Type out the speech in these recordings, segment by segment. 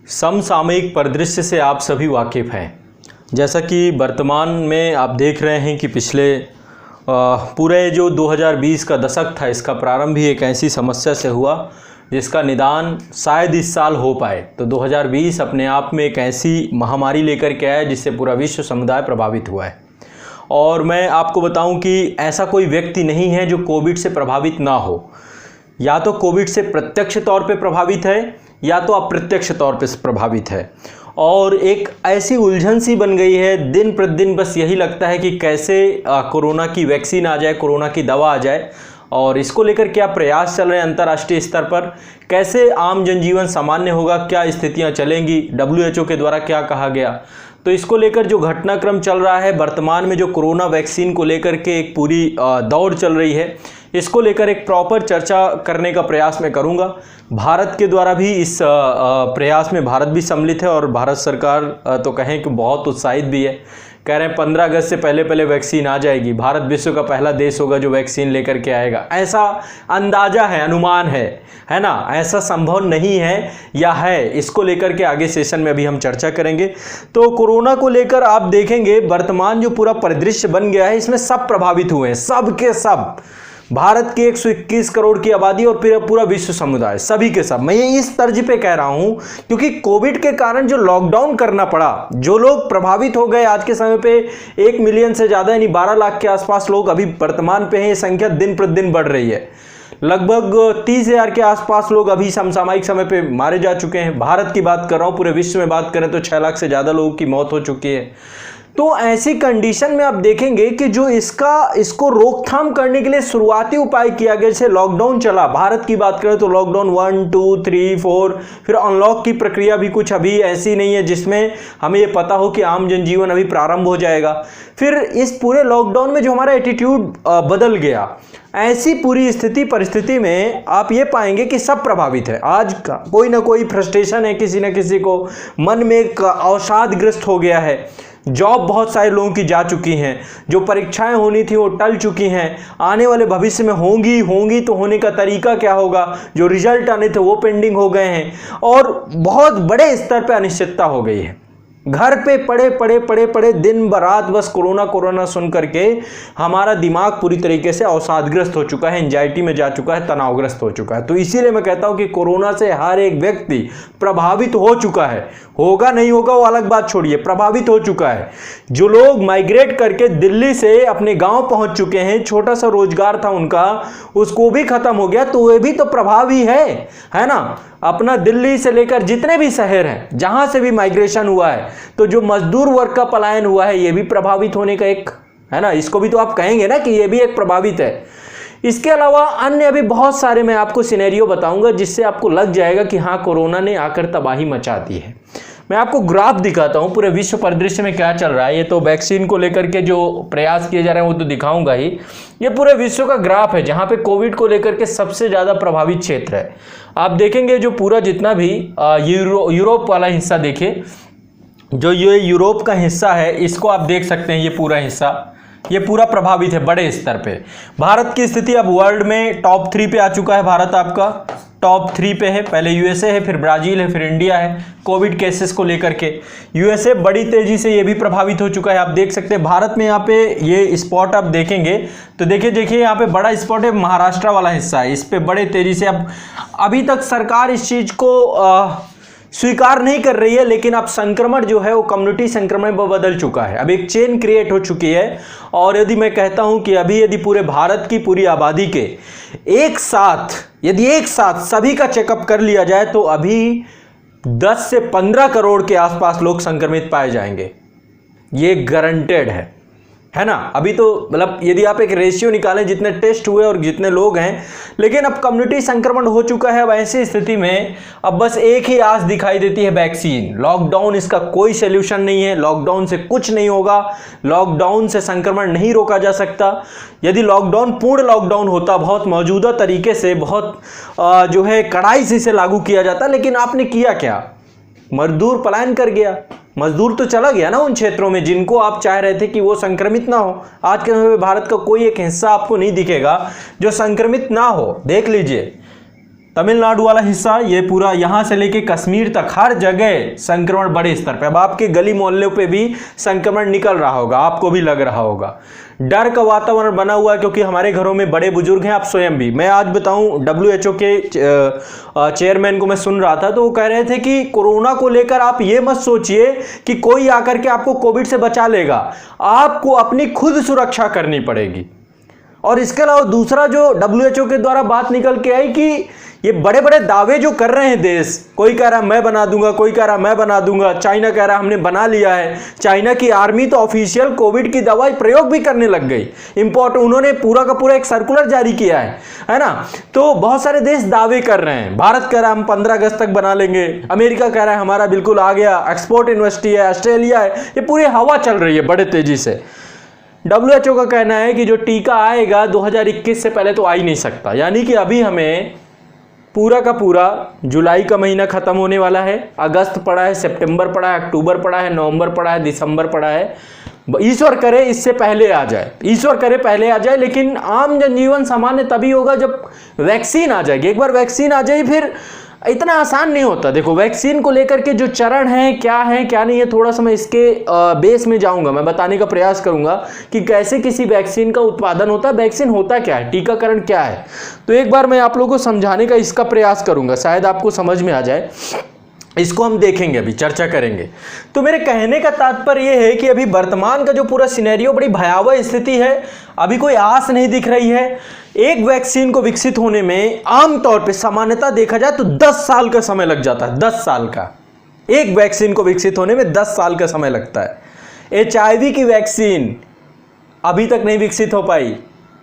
समसामयिक परिदृश्य से आप सभी वाकिफ़ हैं। जैसा कि वर्तमान में आप देख रहे हैं कि पिछले पूरे जो 2020 का दशक था, इसका प्रारंभ ही एक ऐसी समस्या से हुआ जिसका निदान शायद इस साल हो पाए। तो 2020 अपने आप में एक ऐसी महामारी लेकर के आया जिससे पूरा विश्व समुदाय प्रभावित हुआ है। और मैं आपको बताऊं कि ऐसा कोई व्यक्ति नहीं है जो कोविड से प्रभावित ना हो। या तो कोविड से प्रत्यक्ष तौर पे प्रभावित है या तो अप्रत्यक्ष तौर पे प्रभावित है। और एक ऐसी उलझन सी बन गई है, दिन प्रतिदिन बस यही लगता है कि कैसे कोरोना की वैक्सीन आ जाए, कोरोना की दवा आ जाए। और इसको लेकर क्या प्रयास चल रहे हैं अंतर्राष्ट्रीय स्तर पर, कैसे आम जनजीवन सामान्य होगा, क्या स्थितियां चलेंगी, WHO के द्वारा क्या कहा गया। तो इसको लेकर जो घटनाक्रम चल रहा है वर्तमान में, जो कोरोना वैक्सीन को लेकर के एक पूरी दौड़ चल रही है, इसको लेकर एक प्रॉपर चर्चा करने का प्रयास मैं करूंगा। भारत के द्वारा भी इस प्रयास में भारत भी सम्मिलित है और भारत सरकार तो कहें कि बहुत उत्साहित भी है। कह रहे हैं 15 अगस्त से पहले वैक्सीन आ जाएगी, भारत विश्व का पहला देश होगा जो वैक्सीन लेकर के आएगा। ऐसा अंदाजा है, अनुमान है ना। ऐसा संभव नहीं है या है, इसको लेकर के आगे सेशन में अभी हम चर्चा करेंगे। तो कोरोना को लेकर आप देखेंगे वर्तमान जो पूरा परिदृश्य बन गया है, इसमें सब प्रभावित हुए हैं, सब के सब। भारत की 121 करोड़ की आबादी और फिर पूरा विश्व समुदाय, सभी के सब। मैं ये इस तर्ज पे कह रहा हूं क्योंकि कोविड के कारण जो लॉकडाउन करना पड़ा, जो लोग प्रभावित हो गए, आज के समय पे 1 मिलियन से ज़्यादा यानी 12 लाख के आसपास लोग अभी वर्तमान पे हैं। ये संख्या दिन प्रतिदिन बढ़ रही है। लगभग 30,000 के आसपास लोग अभी समसामयिक समय पे मारे जा चुके हैं। भारत की बात कर रहा हूँ, पूरे विश्व में बात करें तो 6 लाख से ज़्यादा लोगों की मौत हो चुकी है। तो ऐसी कंडीशन में आप देखेंगे कि जो इसको रोकथाम करने के लिए शुरुआती उपाय किया गया, जैसे लॉकडाउन चला, भारत की बात करें तो लॉकडाउन 1, 2, 3, 4, फिर अनलॉक की प्रक्रिया भी कुछ अभी ऐसी नहीं है जिसमें हमें ये पता हो कि आम जनजीवन अभी प्रारंभ हो जाएगा। फिर इस पूरे लॉकडाउन में जो हमारा एटीट्यूड बदल गया, ऐसी पूरी परिस्थिति में आप ये पाएंगे कि सब प्रभावित है। आज का कोई ना कोई फ्रस्ट्रेशन है, किसी न किसी को मन में एक अवसादग्रस्त हो गया है। जॉब बहुत सारे लोगों की जा चुकी हैं, जो परीक्षाएं होनी थी वो टल चुकी हैं, आने वाले भविष्य में होंगी तो होने का तरीका क्या होगा, जो रिजल्ट आने थे वो पेंडिंग हो गए हैं और बहुत बड़े स्तर पे अनिश्चितता हो गई है। घर पे पड़े दिन रात बस कोरोना सुन करके हमारा दिमाग पूरी तरीके से अवसादग्रस्त हो चुका है, एंजाइटी में जा चुका है, तनावग्रस्त हो चुका है। तो इसीलिए मैं कहता हूं कि कोरोना से हर एक व्यक्ति प्रभावित हो चुका है। होगा नहीं होगा वो अलग बात छोड़िए, प्रभावित हो चुका है। जो लोग माइग्रेट करके दिल्ली से अपने गांव पहुंच चुके हैं, छोटा सा रोजगार था उनका, उसको भी खत्म हो गया, तो वे भी तो प्रभावी है ना। अपना दिल्ली से लेकर जितने भी शहर हैं, जहां से भी माइग्रेशन हुआ है, तो जो मजदूर वर्ग का पलायन हुआ है, ये भी प्रभावित होने का एक है ना, इसको भी तो आप कहेंगे ना कि ये भी एक प्रभावित है। इसके अलावा अन्य अभी बहुत सारे मैं आपको सिनेरियो बताऊंगा जिससे आपको लग जाएगा कि हाँ, कोरोना ने आकर तबाही मचा दी है। मैं आपको ग्राफ दिखाता हूं पूरे विश्व परिदृश्य में क्या चल रहा है। ये तो वैक्सीन को लेकर के जो प्रयास किए जा रहे हैं वो तो दिखाऊंगा ही। ये पूरे विश्व का ग्राफ है जहां पे कोविड को लेकर के सबसे ज़्यादा प्रभावित क्षेत्र है। आप देखेंगे जो पूरा जितना भी यूरोप वाला हिस्सा देखिए, जो ये यूरोप का हिस्सा है, इसको आप देख सकते हैं। ये पूरा हिस्सा, ये पूरा प्रभावित है बड़े स्तर पे। भारत की स्थिति अब वर्ल्ड में टॉप 3 पे आ चुका है। भारत आपका टॉप 3 पे है। पहले USA है, फिर ब्राज़ील है, फिर इंडिया है कोविड केसेस को लेकर के। USA बड़ी तेजी से ये भी प्रभावित हो चुका है। आप देख सकते हैं भारत में यहाँ पे ये स्पॉट आप देखेंगे तो देखिए यहाँ पे बड़ा स्पॉट है, महाराष्ट्र वाला हिस्सा है। इस पे बड़े तेजी से अब अभी तक सरकार इस चीज़ को स्वीकार नहीं कर रही है, लेकिन अब संक्रमण जो है वो कम्युनिटी संक्रमण में बदल चुका है। अब एक चेन क्रिएट हो चुकी है। और यदि मैं कहता हूं कि अभी यदि पूरे भारत की पूरी आबादी के एक साथ सभी का चेकअप कर लिया जाए तो अभी 10 से 15 करोड़ के आसपास लोग संक्रमित पाए जाएंगे। ये गारंटेड है ना। अभी तो मतलब यदि आप एक रेशियो निकालें जितने टेस्ट हुए और जितने लोग हैं, लेकिन अब कम्युनिटी संक्रमण हो चुका है। अब ऐसी स्थिति में अब बस एक ही आस दिखाई देती है, वैक्सीन। लॉकडाउन इसका कोई सॉल्यूशन नहीं है। लॉकडाउन से कुछ नहीं होगा, लॉकडाउन से संक्रमण नहीं रोका जा सकता। यदि लॉकडाउन पूर्ण लॉकडाउन होता, बहुत मौजूदा तरीके से, बहुत जो है कड़ाई से इसे लागू किया जाता, लेकिन आपने किया क्या? मजदूर पलायन कर गया। मजदूर तो चला गया ना उन क्षेत्रों में जिनको आप चाह रहे थे कि वो संक्रमित ना हो। आज के समय में भारत का कोई एक हिस्सा आपको नहीं दिखेगा जो संक्रमित ना हो। देख लीजिए, तमिलनाडु वाला हिस्सा ये पूरा यहाँ से लेके कश्मीर तक हर जगह संक्रमण बड़े स्तर पे। अब आपके गली मोहल्लों पे भी संक्रमण निकल रहा होगा, आपको भी लग रहा होगा। डर का वातावरण बना हुआ है क्योंकि हमारे घरों में बड़े बुजुर्ग हैं, आप स्वयं भी। मैं आज बताऊं WHO के चेयरमैन को मैं सुन रहा था, तो वो कह रहे थे कि कोरोना को लेकर आप ये मत सोचिए कि कोई आकर के आपको कोविड से बचा लेगा, आपको अपनी खुद सुरक्षा करनी पड़ेगी। और इसके अलावा दूसरा जो WHO के द्वारा बात निकल के आई कि ये बड़े बड़े दावे जो कर रहे हैं देश, कोई कह रहा है मैं बना दूंगा, कोई कह रहा है मैं बना दूंगा, चाइना कह रहा है हमने बना लिया है। चाइना की आर्मी तो ऑफिशियल कोविड की दवाई प्रयोग भी करने लग गई, उन्होंने पूरा का पूरा एक सर्कुलर जारी किया है ना। तो बहुत सारे देश दावे कर रहे हैं। भारत कह रहा है हम 15 अगस्त तक बना लेंगे, अमेरिका कह रहा है हमारा बिल्कुल आ गया, एक्सपोर्ट यूनिवर्सिटी है, ऑस्ट्रेलिया है, ये पूरी हवा चल रही है बड़े तेजी से। WHO का कहना है कि जो टीका आएगा 2021 से पहले तो आ ही नहीं सकता, यानी कि अभी हमें पूरा का पूरा जुलाई का महीना खत्म होने वाला है, अगस्त पड़ा है, सितंबर पड़ा है, अक्टूबर पड़ा है, नवंबर पड़ा है, दिसंबर पड़ा है। ईश्वर करे इससे पहले आ जाए, ईश्वर करे पहले आ जाए, लेकिन आम जनजीवन सामान्य तभी होगा जब वैक्सीन आ जाएगी। एक बार वैक्सीन आ जाए फिर इतना आसान नहीं होता। देखो वैक्सीन को लेकर के जो चरण है क्या नहीं है, थोड़ा सा मैं इसके बेस में जाऊंगा, मैं बताने का प्रयास करूंगा कि कैसे किसी वैक्सीन का उत्पादन होता है, वैक्सीन होता क्या है, टीकाकरण क्या है। तो एक बार मैं आप लोगों को समझाने का इसका प्रयास करूंगा, शायद आपको समझ में आ जाए। इसको हम देखेंगे, अभी चर्चा करेंगे। तो मेरे कहने का तात्पर्य यह है कि अभी वर्तमान का जो पूरा सिनेरियो बड़ी भयावह स्थिति है, अभी कोई आस नहीं दिख रही है। एक वैक्सीन को विकसित होने में आमतौर पे सामान्यतः देखा जाए तो 10 साल का समय लग जाता है। 10 साल का, एक वैक्सीन को विकसित होने में 10 साल का समय लगता है। HIV की वैक्सीन अभी तक नहीं विकसित हो पाई,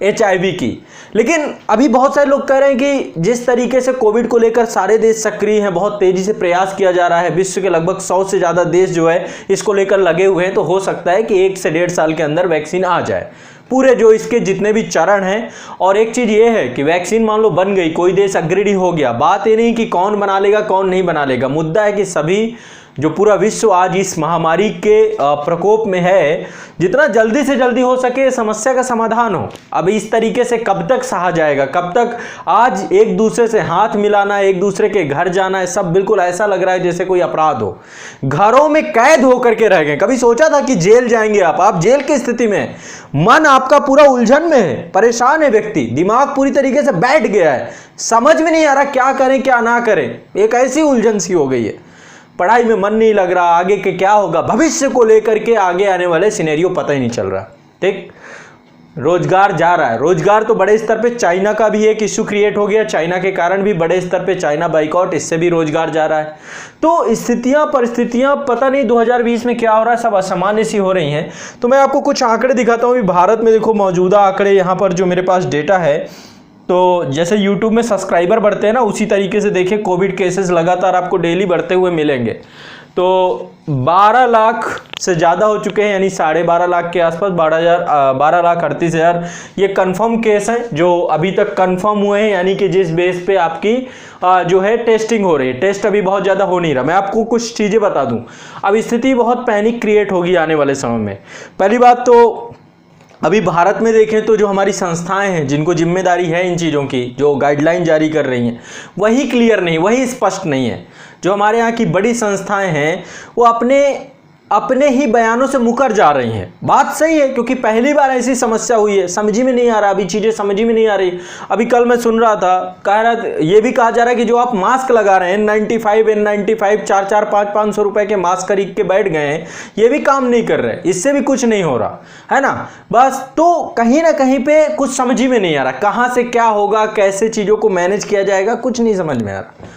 HIV की। लेकिन अभी बहुत सारे लोग कह रहे हैं कि जिस तरीके से कोविड को लेकर सारे देश सक्रिय हैं, बहुत तेजी से प्रयास किया जा रहा है, विश्व के लगभग 100 से ज़्यादा देश जो है इसको लेकर लगे हुए हैं, तो हो सकता है कि 1 से 1.5 साल के अंदर वैक्सीन आ जाए, पूरे जो इसके जितने भी चरण हैं। और एक चीज़ ये है कि वैक्सीन मान लो बन गई, कोई देश अग्रणी हो गया, बात ये नहीं कि कौन बना लेगा कौन नहीं बना लेगा, मुद्दा है कि सभी जो पूरा विश्व आज इस महामारी के प्रकोप में है, जितना जल्दी से जल्दी हो सके समस्या का समाधान हो। अब इस तरीके से कब तक सहा जाएगा, कब तक आज एक दूसरे से हाथ मिलाना, एक दूसरे के घर जाना है, सब बिल्कुल ऐसा लग रहा है जैसे कोई अपराध हो। घरों में कैद होकर के रह गए। कभी सोचा था कि जेल जाएंगे आप जेल की स्थिति में, मन आपका पूरा उलझन में है, परेशान है व्यक्ति, दिमाग पूरी तरीके से बैठ गया है, समझ में नहीं आ रहा क्या करें क्या ना करें, एक ऐसी उलझन सी हो गई है। पढ़ाई में मन नहीं लग रहा, आगे के क्या होगा, भविष्य को लेकर के आगे आने वाले सिनेरियो पता ही नहीं चल रहा। ठीक, रोजगार जा रहा है, रोजगार तो बड़े स्तर पे चाइना का भी एक इश्यू क्रिएट हो गया, चाइना के कारण भी बड़े स्तर पे चाइना बाइकआउट, इससे भी रोजगार जा रहा है। तो स्थितियां परिस्थितियां पता नहीं 2020 में क्या हो रहा है, सब असामान्य सी हो रही हैं। तो मैं आपको कुछ आंकड़े दिखाता हूँ। भारत में देखो मौजूदा आंकड़े यहाँ पर जो मेरे पास डेटा है, तो जैसे YouTube में सब्सक्राइबर बढ़ते हैं ना, उसी तरीके से देखिए कोविड केसेस लगातार आपको डेली बढ़ते हुए मिलेंगे। तो 12 लाख से ज़्यादा हो चुके हैं, यानी 12.5 लाख के आसपास, 12,38,000 ये कंफर्म केस हैं जो अभी तक कंफर्म हुए हैं, यानी कि जिस बेस पे आपकी जो है टेस्टिंग हो रही है। टेस्ट अभी बहुत ज़्यादा हो नहीं रहा। मैं आपको कुछ चीज़ें बता दूं, अब स्थिति बहुत पैनिक क्रिएट होगी आने वाले समय में। पहली बात तो अभी भारत में देखें तो जो हमारी संस्थाएं हैं जिनको जिम्मेदारी है इन चीज़ों की, जो गाइडलाइन जारी कर रही हैं, वही क्लियर नहीं, वही स्पष्ट नहीं है। जो हमारे यहाँ की बड़ी संस्थाएं हैं वो अपने ही बयानों से मुकर जा रही हैं। बात सही है, क्योंकि पहली बार ऐसी समस्या हुई है, समझ में नहीं आ रहा, अभी चीज़ें समझ में नहीं आ रही। अभी कल मैं सुन रहा था, ये भी कहा जा रहा है कि जो आप मास्क लगा रहे हैं N95 400 500 रुपए के मास्क खरीद के बैठ गए हैं, ये भी काम नहीं कर रहे, इससे भी कुछ नहीं हो रहा है ना। बस तो कहीं ना कहीं पे कुछ समझ में नहीं आ रहा, कहाँ से क्या होगा, कैसे चीज़ों को मैनेज किया जाएगा, कुछ नहीं समझ में आ रहा।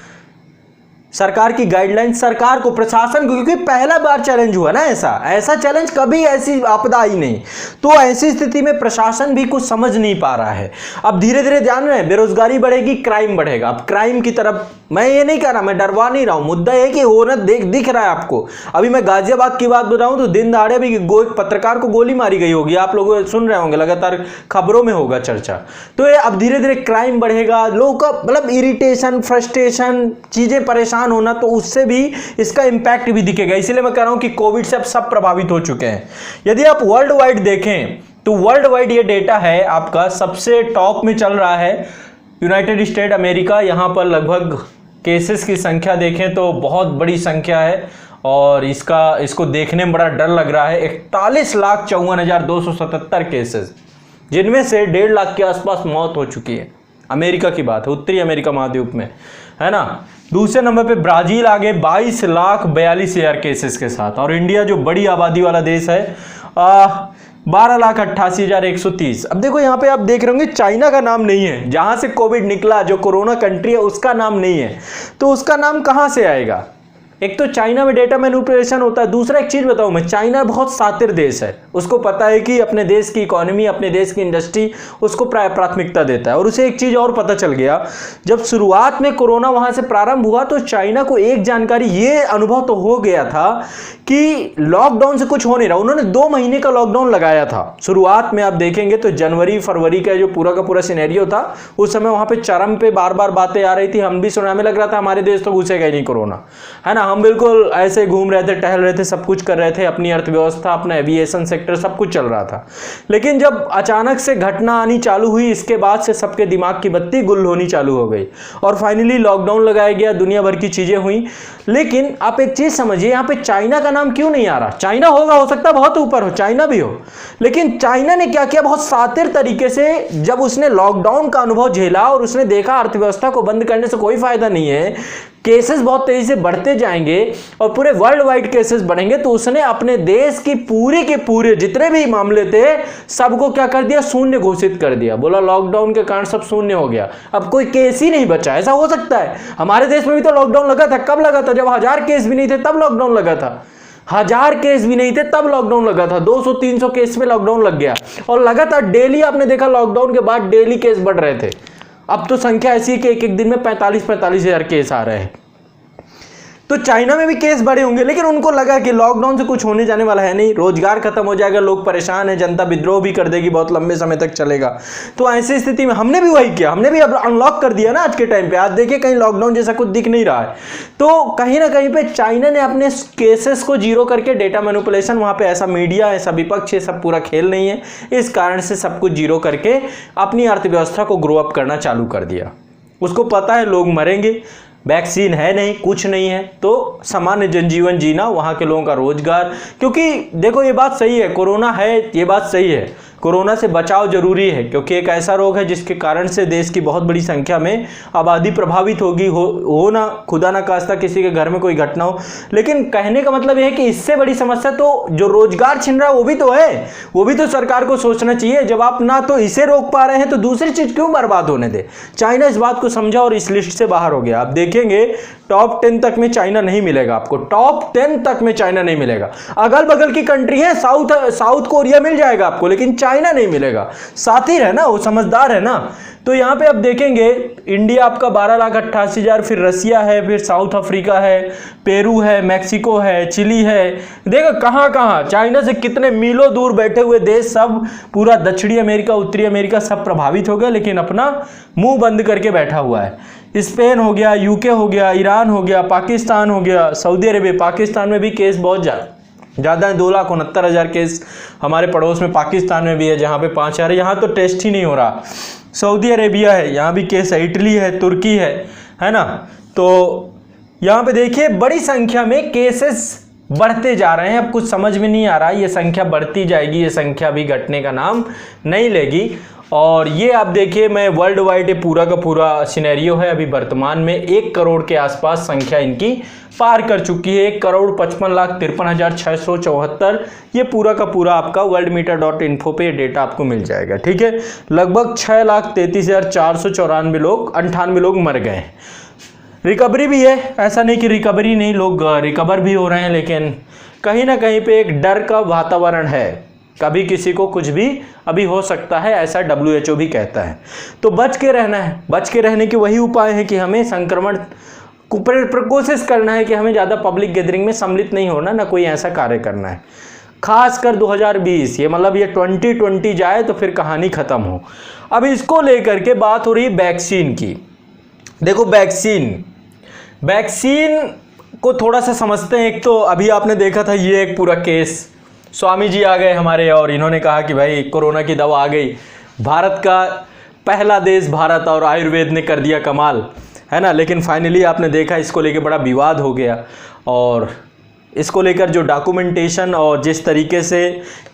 सरकार की गाइडलाइन, सरकार को, प्रशासन को, क्योंकि पहला बार चैलेंज हुआ ना, ऐसा चैलेंज कभी, ऐसी आपदा आई नहीं। तो ऐसी स्थिति में प्रशासन भी कुछ समझ नहीं पा रहा है। अब धीरे धीरे जान रहे हैं, बेरोजगारी बढ़ेगी, क्राइम बढ़ेगा। अब क्राइम की तरफ मैं ये नहीं कह रहा, मैं डरवा नहीं रहा हूं, मुद्दा है कि होना दिख रहा है आपको। अभी मैं गाजियाबाद की बात बताऊं तो दिन दहाड़े भी एक पत्रकार को गोली मारी गई होगी, आप लोग सुन रहे होंगे, लगातार खबरों में होगा चर्चा। तो ये अब धीरे धीरे क्राइम बढ़ेगा, लोगों का मतलब इरिटेशन, फ्रस्ट्रेशन, चीजें परेशान होना, तो उससे भी इसका इंपैक्ट भी दिखेगा। इसलिए मैं कह रहा हूं कि कोविड से अब सब प्रभावित हो चुके हैं। यदि आप वर्ल्ड वाइड देखें तो वर्ल्ड वाइड ये डेटा है आपका, सबसे टॉप में चल रहा है यूनाइटेड स्टेट अमेरिका, यहाँ पर लगभग केसेस की संख्या देखें तो बहुत बड़ी संख्या है और इसको देखने में बड़ा डर लग रहा है। 41,54,277 केसेस, जिनमें से 1.5 लाख के आसपास मौत हो चुकी है। अमेरिका की बात है, उत्तरी अमेरिका महाद्वीप में, है ना। दूसरे नंबर पे ब्राज़ील आगे 22,42,000 केसेस के साथ, और इंडिया जो बड़ी आबादी वाला देश है 12,88,130। अब देखो यहाँ पे आप देख रहे होंगे चाइना का नाम नहीं है, जहाँ से कोविड निकला, जो कोरोना कंट्री है उसका नाम नहीं है, तो उसका नाम कहाँ से आएगा। एक तो चाइना में डेटा मैनिपुलेशन होता है, दूसरा एक चीज़ बताऊँ मैं, चाइना बहुत शातिर देश है, उसको पता है कि अपने देश की इकोनॉमी, अपने देश की इंडस्ट्री उसको प्राथमिकता देता है। और उसे एक चीज़ और पता चल गया, जब शुरुआत में कोरोना वहाँ से प्रारंभ हुआ तो चाइना को एक जानकारी, ये अनुभव तो हो गया था कि लॉकडाउन से कुछ हो नहीं रहा। उन्होंने 2 महीने का लॉकडाउन लगाया था शुरुआत में। आप देखेंगे तो जनवरी फरवरी का जो पूरा का पूरा सिनेरियो था, उस समय वहाँ पे चरम पे बार बार बातें आ रही थी, हम भी सुनने में लग रहा था हमारे देश तो घुसेगा ही नहीं कोरोना, है ना। हम बिल्कुल ऐसे घूम रहे थे, टहल रहे थे, सब कुछ कर रहे थे, अपनी अर्थव्यवस्था, अपना एविएशन सेक्टर सब कुछ चल रहा था। लेकिन जब अचानक से घटना आनी चालू हुई, इसके बाद से सबके दिमाग की बत्ती गुल होनी चालू हो गई और फाइनली लॉकडाउन लगाया गया, दुनिया भर की चीजें हुई। लेकिन आप एक चीज समझिए, यहाँ पे चाइना का नाम क्यों नहीं आ रहा। चाइना होगा, हो सकता है बहुत ऊपर हो, चाइना भी हो, लेकिन चाइना ने क्या किया, बहुत शातिर तरीके से जब उसने लॉकडाउन का अनुभव झेला और उसने देखा अर्थव्यवस्था को बंद करने से कोई फायदा नहीं है, केसेस बहुत तेजी से बढ़ते जाएंगे और पूरे वर्ल्ड वाइड केसेस बढ़ेंगे, तो उसने अपने देश की पूरे के पूरे जितने भी मामले थे सबको क्या कर दिया, शून्य घोषित कर दिया। बोला लॉकडाउन के कारण सब शून्य हो गया, अब कोई केस ही नहीं बचा। ऐसा हो सकता है, हमारे देश में भी तो लॉकडाउन लगा था। कब लगा था, जब 1000 केस भी नहीं थे तब लॉकडाउन लगा था। 1000 केस भी नहीं थे तब लॉकडाउन लगा था। 200-300 केस में लॉकडाउन लग गया और लगातार डेली आपने देखा लॉकडाउन के बाद डेली केस बढ़ रहे थे। अब तो संख्या ऐसी है कि एक एक दिन में 45,000 केस आ रहे हैं। तो चाइना में भी केस बढ़े होंगे, लेकिन उनको लगा कि लॉकडाउन से कुछ होने जाने वाला है नहीं, रोजगार खत्म हो जाएगा, लोग परेशान है, जनता विद्रोह भी कर देगी, बहुत लंबे समय तक चलेगा। तो ऐसी स्थिति में हमने भी वही किया, हमने भी अब अनलॉक कर दिया ना आज के टाइम पे। आज देखिए कहीं लॉकडाउन जैसा कुछ दिख नहीं रहा है। तो कहीं ना कहीं पे चाइना ने अपने केसेस को जीरो करके, डेटा मैनिपुलेशन, वहाँ पे ऐसा मीडिया, ऐसा विपक्ष, ये सब पूरा खेल नहीं है, इस कारण से सब कुछ जीरो करके अपनी अर्थव्यवस्था को ग्रो अप करना चालू कर दिया। उसको पता है लोग मरेंगे, वैक्सीन है नहीं, कुछ नहीं है, तो सामान्य जनजीवन जीना, वहाँ के लोगों का रोजगार। क्योंकि देखो ये बात सही है, कोरोना है, ये बात सही है, कोरोना से बचाव जरूरी है, क्योंकि एक ऐसा रोग है जिसके कारण से देश की बहुत बड़ी संख्या में आबादी प्रभावित होगी, हो ना खुदा ना खास्ता किसी के घर में कोई घटना हो। लेकिन कहने का मतलब यह है कि इससे बड़ी समस्या तो जो रोजगार छिन रहा है वो भी तो है, वो भी तो सरकार को सोचना चाहिए। जब आप ना तो इसे रोक पा रहे हैं तो दूसरी चीज क्यों बर्बाद होने दे। चाइना इस बात को समझा और इस लिस्ट से बाहर हो गया। आप देखेंगे टॉप 10 तक में चाइना नहीं मिलेगा आपको, टॉप 10 तक में चाइना नहीं मिलेगा। अगल बगल की कंट्री है, साउथ कोरिया मिल जाएगा आपको, लेकिन चाइना नहीं मिलेगा। साथी है ना, वो समझदार है ना। तो यहाँ पे आप देखेंगे इंडिया आपका 12,88,000, फिर रसिया है, फिर साउथ अफ्रीका है, पेरू है, मैक्सिको है, चिली है। देखो कहाँ कहाँ चाइना से कितने मीलों दूर बैठे हुए देश, सब पूरा दक्षिणी अमेरिका, उत्तरी अमेरिका सब प्रभावित हो गया, लेकिन अपना मुंह बंद करके बैठा हुआ है। स्पेन हो गया, यूके हो गया, ईरान हो गया, पाकिस्तान हो गया, सऊदी अरेबिया। पाकिस्तान में भी केस बहुत ज़्यादा है, 2,69,000 केस हमारे पड़ोस में पाकिस्तान में भी है, जहाँ पे 5,000 है। यहाँ तो टेस्ट ही नहीं हो रहा। सऊदी अरेबिया है, यहाँ भी केस है, इटली है, तुर्की है ना। तो यहाँ पे देखिए बड़ी संख्या में केसेस बढ़ते जा रहे हैं। अब कुछ समझ में नहीं आ रहा, ये संख्या बढ़ती जाएगी, ये संख्या भी घटने का नाम नहीं लेगी। और ये आप देखिए, मैं वर्ल्ड वाइड पूरा का पूरा सिनेरियो है। अभी वर्तमान में 1 करोड़ के आसपास संख्या इनकी पार कर चुकी है। 1,55,53,674। ये पूरा का पूरा आपका worldmeter.info पे डेटा आपको मिल जाएगा, ठीक है। लगभग 6,33,494 लोग, 98 लोग मर गए हैं। रिकवरी भी है, ऐसा नहीं कि रिकवरी नहीं, लोग रिकवर भी हो रहे हैं, लेकिन कहीं ना कहीं पे एक डर का वातावरण है। कभी किसी को कुछ भी अभी हो सकता है, ऐसा WHO भी कहता है। तो बच के रहना है। बच के रहने के वही उपाय है कि हमें संक्रमण कोशिश करना है कि हमें ज़्यादा पब्लिक गैदरिंग में सम्मिलित नहीं होना, ना कोई ऐसा कार्य करना है। खासकर 2020, ये मतलब ये 2020 जाए तो फिर कहानी ख़त्म हो। अब इसको लेकर के बात हो रही है वैक्सीन की। देखो वैक्सीन को थोड़ा सा समझते हैं। एक तो अभी आपने देखा था ये एक पूरा केस, स्वामी जी आ गए हमारे और इन्होंने कहा कि भाई कोरोना की दवा आ गई। भारत का पहला देश भारत और आयुर्वेद ने कर दिया कमाल, है ना। लेकिन फाइनली आपने देखा इसको लेके बड़ा विवाद हो गया और इसको लेकर जो डॉक्यूमेंटेशन और जिस तरीके से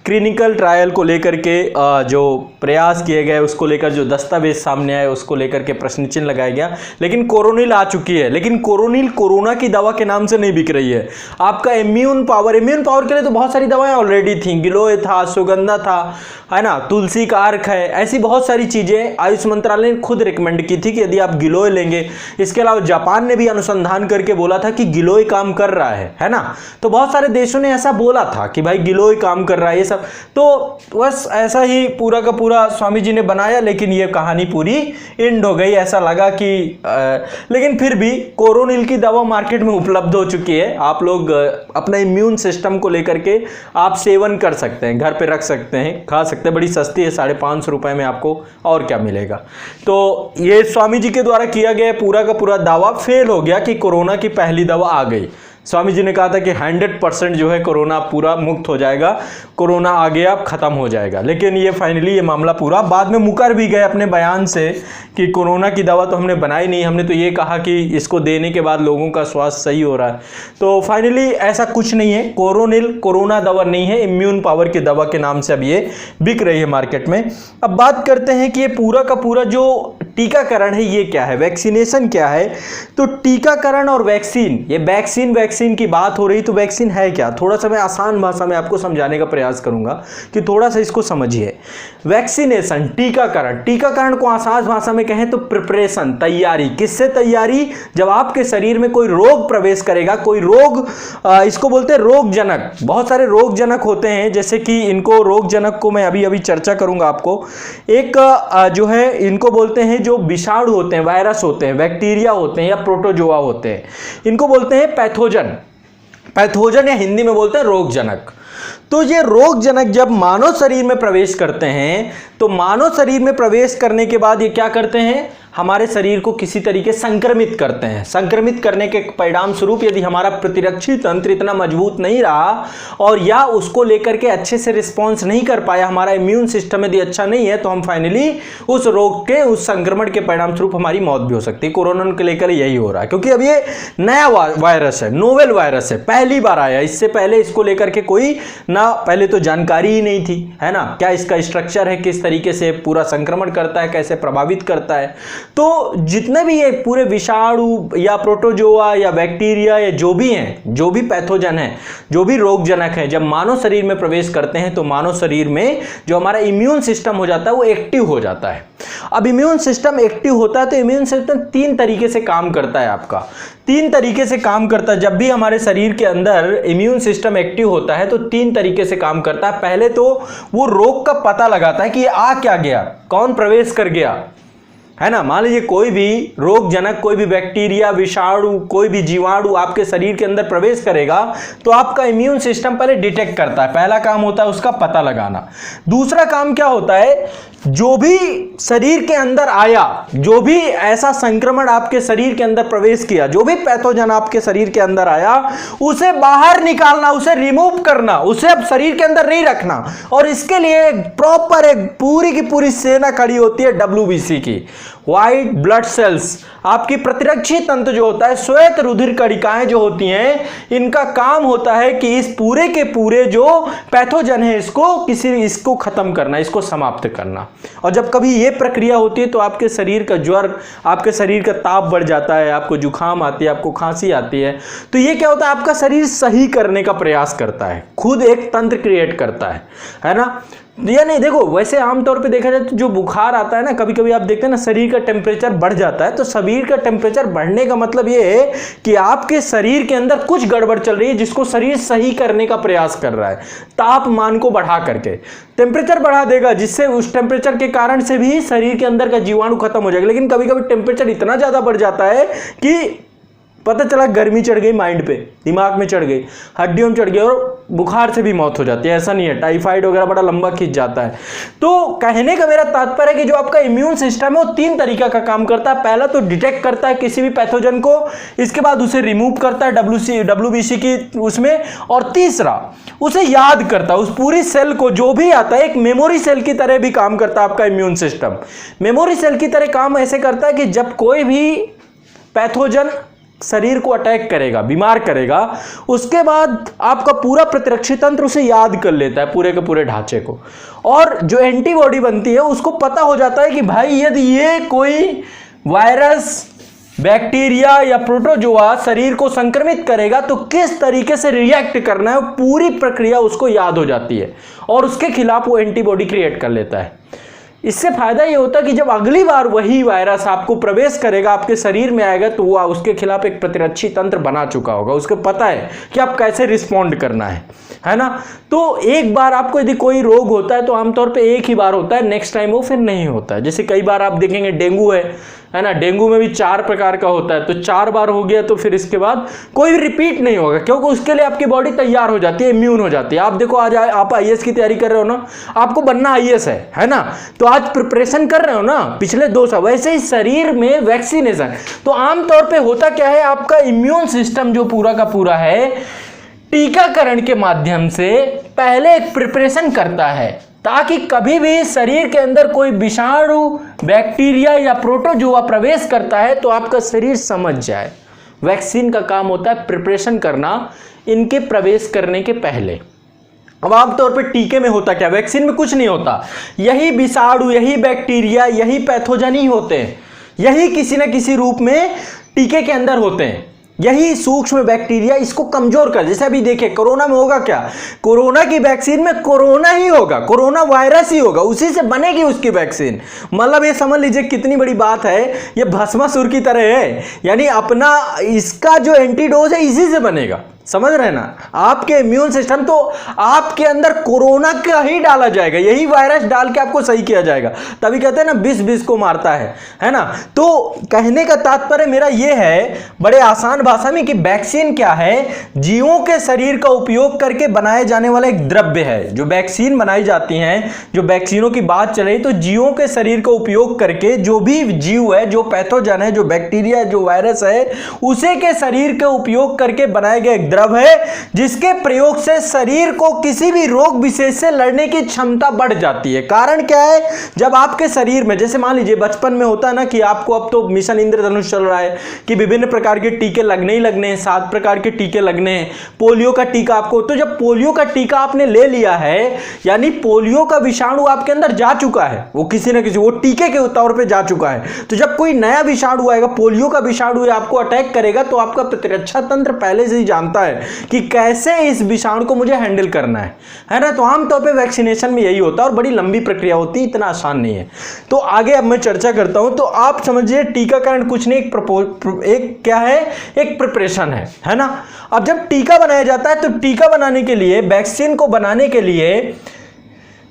क्लिनिकल ट्रायल को लेकर के जो प्रयास किए गए उसको लेकर जो दस्तावेज सामने आए उसको लेकर के प्रश्न चिन्ह लगाया गया। लेकिन कोरोनिल आ चुकी है, लेकिन कोरोनिल कोरोना की दवा के नाम से नहीं बिक रही है। आपका इम्यून पावर के लिए तो बहुत सारी दवाएं ऑलरेडी थी, गिलोय था, अश्वगंधा था, है ना, तुलसी का अर्क है, ऐसी बहुत सारी चीज़ें आयुष मंत्रालय ने खुद रिकमेंड की थी कि यदि आप गिलोय लेंगे। इसके अलावा जापान ने भी अनुसंधान करके बोला था कि गिलोय काम कर रहा है ना। तो बहुत सारे देशों ने ऐसा बोला था कि भाई गिलोय काम कर रहा है, ये सब। तो बस ऐसा ही पूरा का पूरा स्वामी जी ने बनाया, लेकिन ये कहानी पूरी एंड हो गई। ऐसा लगा कि लेकिन फिर भी कोरोनिल की दवा मार्केट में उपलब्ध हो चुकी है। आप लोग अपने इम्यून सिस्टम को लेकर के आप सेवन कर सकते हैं, घर पे रख सकते हैं, खा सकते हैं। बड़ी सस्ती है, 550 रुपए में आपको और क्या मिलेगा। तो ये स्वामी जी के द्वारा किया गया पूरा का पूरा दावा फेल हो गया कि कोरोना की पहली दवा आ गई। स्वामी जी ने कहा था कि 100% जो है कोरोना पूरा मुक्त हो जाएगा, कोरोना आ गया अब खत्म हो जाएगा। लेकिन ये फाइनली ये मामला पूरा बाद में मुकर भी गए अपने बयान से कि कोरोना की दवा तो हमने बनाई नहीं, हमने तो ये कहा कि इसको देने के बाद लोगों का स्वास्थ्य सही हो रहा है। तो फाइनली ऐसा कुछ नहीं है, कोरोनिल कोरोना दवा नहीं है, इम्यून पावर की दवा के नाम से अब ये बिक रही है मार्केट में। अब बात करते हैं कि ये पूरा का पूरा जो टीकाकरण है ये क्या है, वैक्सीनेशन क्या है। तो टीकाकरण और वैक्सीन, ये वैक्सीन की बात हो रही, तो वैक्सीन है क्या, थोड़ा सा मैं आसान भाषा में आपको समझाने का प्रयास करूंगा कि थोड़ा सा इसको समझिए। वैक्सीनेशन, टीकाकरण को आसान भाषा में कहें तो प्रिपरेशन, तैयारी। किससे तैयारी? जब आपके शरीर में कोई रोग प्रवेश करेगा, कोई रोग, इसको बोलते हैं रोगजनक। बहुत सारे रोगजनक होते हैं, जैसे कि इनको रोगजनक को मैं अभी चर्चा करूंगा आपको। एक जो है इनको बोलते हैं जो विषाणु होते हैं, वायरस होते हैं, बैक्टीरिया होते हैं या प्रोटोजोआ होते हैं, इनको बोलते हैं पैथोजन या हिंदी में बोलते हैं रोगजनक। तो ये रोगजनक जब मानव शरीर में प्रवेश करते हैं तो मानव शरीर में प्रवेश करने के बाद ये क्या करते हैं, हमारे शरीर को किसी तरीके संक्रमित करते हैं। संक्रमित करने के परिणाम स्वरूप यदि हमारा प्रतिरक्षी तंत्र इतना मजबूत नहीं रहा और या उसको लेकर के अच्छे से रिस्पॉन्स नहीं कर पाया, हमारा इम्यून सिस्टम यदि अच्छा नहीं है, तो हम फाइनली उस रोग के, उस संक्रमण के परिणाम स्वरूप हमारी मौत भी हो सकती है। कोरोना के लेकर यही हो रहा है, क्योंकि अब ये नया वायरस है, नोवेल वायरस है, पहली बार आया। इससे पहले इसको लेकर के कोई ना, पहले तो जानकारी ही नहीं थी, है ना, क्या इसका स्ट्रक्चर है, किस तरीके से पूरा संक्रमण करता है, कैसे प्रभावित करता है। तो जितने भी ये पूरे विषाणु या प्रोटोजोआ या बैक्टीरिया या जो भी हैं, जो भी पैथोजन हैं, जो भी रोगजनक हैं, जब मानव शरीर में प्रवेश करते हैं तो मानव शरीर में जो हमारा इम्यून सिस्टम हो जाता है वो एक्टिव हो जाता है। अब इम्यून सिस्टम एक्टिव होता है तो इम्यून सिस्टम 3 तरीके से काम करता है आपका, 3 तरीके से काम करता है। जब भी हमारे शरीर के अंदर इम्यून सिस्टम एक्टिव होता है तो 3 तरीके से काम करता है। पहले तो वो रोग का पता लगाता है कि ये आ क्या गया, कौन प्रवेश कर गया, है ना। मान लीजिए कोई भी रोगजनक, कोई भी बैक्टीरिया, विषाणु, कोई भी जीवाणु आपके शरीर के अंदर प्रवेश करेगा तो आपका इम्यून सिस्टम पहले डिटेक्ट करता है। पहला काम होता है उसका पता लगाना। दूसरा काम क्या होता है, जो भी शरीर के अंदर आया, जो भी ऐसा संक्रमण आपके शरीर के अंदर प्रवेश किया, जो भी पैथोजन आपके शरीर के अंदर आया, उसे बाहर निकालना, उसे रिमूव करना, उसे अब शरीर के अंदर नहीं रखना। और इसके लिए प्रॉपर एक पूरी की पूरी सेना खड़ी होती है WBC की, व्हाइट ब्लड सेल्स। आपकी प्रतिरक्षी तंत्र जो होता है, श्वेत रुधिर कणिकाएं जो होती हैं, इनका काम होता है कि इस पूरे के पूरे जो पैथोजन है इसको खत्म करना, इसको समाप्त करना। और जब कभी ये प्रक्रिया होती है तो आपके शरीर का ज्वर, आपके शरीर का ताप बढ़ जाता है, आपको जुकाम आती है, आपको खांसी आती है। तो ये क्या होता है, आपका शरीर सही करने का प्रयास करता है, खुद एक तंत्र क्रिएट करता है ना। या नहीं, देखो वैसे आमतौर पे देखा जाए तो जो बुखार आता है ना, कभी कभी आप देखते हैं ना, शरीर का टेम्परेचर बढ़ जाता है। तो शरीर का टेम्परेचर बढ़ने का मतलब ये है कि आपके शरीर के अंदर कुछ गड़बड़ चल रही है, जिसको शरीर सही करने का प्रयास कर रहा है। तापमान को बढ़ा करके टेम्परेचर बढ़ा देगा, जिससे उस टेम्परेचर के कारण से भी शरीर के अंदर का जीवाणु खत्म हो जाएगा। लेकिन कभी कभी टेम्परेचर इतना ज्यादा बढ़ जाता है कि पता चला गर्मी चढ़ गई, माइंड पे, दिमाग में चढ़ गई, हड्डियों में चढ़ गई और बुखार से भी मौत हो जाती है। ऐसा नहीं है, टाइफाइड वगैरह बड़ा लंबा खींच जाता है। तो कहने का मेरा तात्पर्य है कि जो आपका इम्यून सिस्टम है वो 3 तरीका का काम करता है। पहला तो डिटेक्ट करता है किसी भी पैथोजन को, इसके बाद उसे रिमूव करता है WBC की उसमें, और तीसरा उसे याद करता है, उस पूरी सेल को जो भी आता है। एक मेमोरी सेल की तरह भी काम करता है आपका इम्यून सिस्टम। मेमोरी सेल की तरह काम ऐसे करता है कि जब कोई भी पैथोजन शरीर को अटैक करेगा, बीमार करेगा, उसके बाद आपका पूरा प्रतिरक्षी तंत्र उसे याद कर लेता है, पूरे के पूरे ढांचे को, और जो एंटीबॉडी बनती है उसको पता हो जाता है कि भाई यदि ये कोई वायरस, बैक्टीरिया या प्रोटोजोआ शरीर को संक्रमित करेगा तो किस तरीके से रिएक्ट करना है, पूरी प्रक्रिया उसको याद हो जाती है और उसके खिलाफ वो एंटीबॉडी क्रिएट कर लेता है। इससे फायदा ये होता है कि जब अगली बार वही वायरस आपको प्रवेश करेगा, आपके शरीर में आएगा, तो वो उसके खिलाफ एक प्रतिरक्षी तंत्र बना चुका होगा, उसको पता है कि आप कैसे रिस्पॉन्ड करना है ना। तो एक बार आपको यदि कोई रोग होता है तो आमतौर पे एक ही बार होता है, नेक्स्ट टाइम वो फिर नहीं होता है। जैसे कई बार आप देखेंगे डेंगू है ना, डेंगू में भी 4 प्रकार का होता है, तो 4 बार हो गया तो फिर इसके बाद कोई भी रिपीट नहीं होगा, क्योंकि उसके लिए आपकी बॉडी तैयार हो जाती है, इम्यून हो जाती है। आप देखो आज आप IAS की तैयारी कर रहे हो ना, आपको बनना IAS है ना, तो आज प्रिपरेशन कर रहे हो ना पिछले 2 साल। वैसे ही शरीर में वैक्सीनेशन, तो आमतौर पर होता क्या है, आपका इम्यून सिस्टम जो पूरा का पूरा है टीकाकरण के माध्यम से पहले एक प्रिपरेशन करता है, ताकि कभी भी शरीर के अंदर कोई विषाणु, बैक्टीरिया या प्रोटोजोआ प्रवेश करता है तो आपका शरीर समझ जाए। वैक्सीन का काम होता है प्रिपरेशन करना इनके प्रवेश करने के पहले। अब आमतौर पे टीके में होता क्या, वैक्सीन में कुछ नहीं होता, यही विषाणु, यही बैक्टीरिया, यही पैथोजन ही होते हैं, यही किसी न किसी रूप में टीके के अंदर होते हैं। यही सूक्ष्म बैक्टीरिया इसको कमजोर कर, जैसे अभी देखिए कोरोना में होगा क्या, कोरोना की वैक्सीन में कोरोना ही होगा, कोरोना वायरस ही होगा, उसी से बनेगी उसकी वैक्सीन। मतलब ये समझ लीजिए कितनी बड़ी बात है, ये भस्मासुर की तरह है, यानी अपना इसका जो एंटीडोज है इसी से बनेगा। समझ रहे ना, आपके इम्यून सिस्टम तो आपके अंदर कोरोना का ही डाला जाएगा, यही वायरस डाल के आपको सही किया जाएगा। तभी कहते हैं ना 20-20 को मारता है ना। तो कहने का तात्पर्य मेरा यह है बड़े आसान भाषा में कि वैक्सीन क्या है, जीवों के शरीर का उपयोग करके बनाए जाने वाला एक द्रव्य है। जो वैक्सीन बनाई जाती हैं, जो वैक्सीनों की बात चले, तो जीवों के शरीर का उपयोग करके जो भी जीव है, जो पैथोजन है, जो बैक्टीरिया, जो वायरस है, उसे के शरीर के उपयोग करके बनाए गए द्रव है, जिसके प्रयोग से शरीर को किसी भी रोग विशेष से लड़ने की क्षमता बढ़ जाती है। कारण क्या है, जब आपके शरीर में, जैसे मान लीजिए बचपन में होता है ना कि आपको, अब तो मिशन इंद्रधनुष चल रहा है कि विभिन्न प्रकार के टीके लगने ही लगने हैं, 7 प्रकार के टीके लगने हैं, पोलियो का टीका आपको, तो जब पोलियो का टीका आपने ले लिया है, यानी पोलियो का विषाणु आपके अंदर जा चुका है, वो किसी न किसी, वो टीके के तौर पर जा चुका है। तो जब कोई नया विषाणु आएगा, पोलियो का विषाणु आपको अटैक करेगा, तो आपका प्रतिरक्षा तंत्र पहले से ही जानता है कि कैसे इस विषाणु को मुझे हैंडल करना है ना। तो आमतौर पे वैक्सीनेशन में यही होता है और बड़ी लंबी प्रक्रिया होती है, इतना आसान नहीं है। तो आगे अब मैं चर्चा करता हूं। तो आप समझिए टीकाकरण कुछ नहीं, एक क्या है, एक प्रिपरेशन है ना। अब जब टीका बनाया जाता है तो टीका बनाने के लिए, वैक्सीन को बनाने के लिए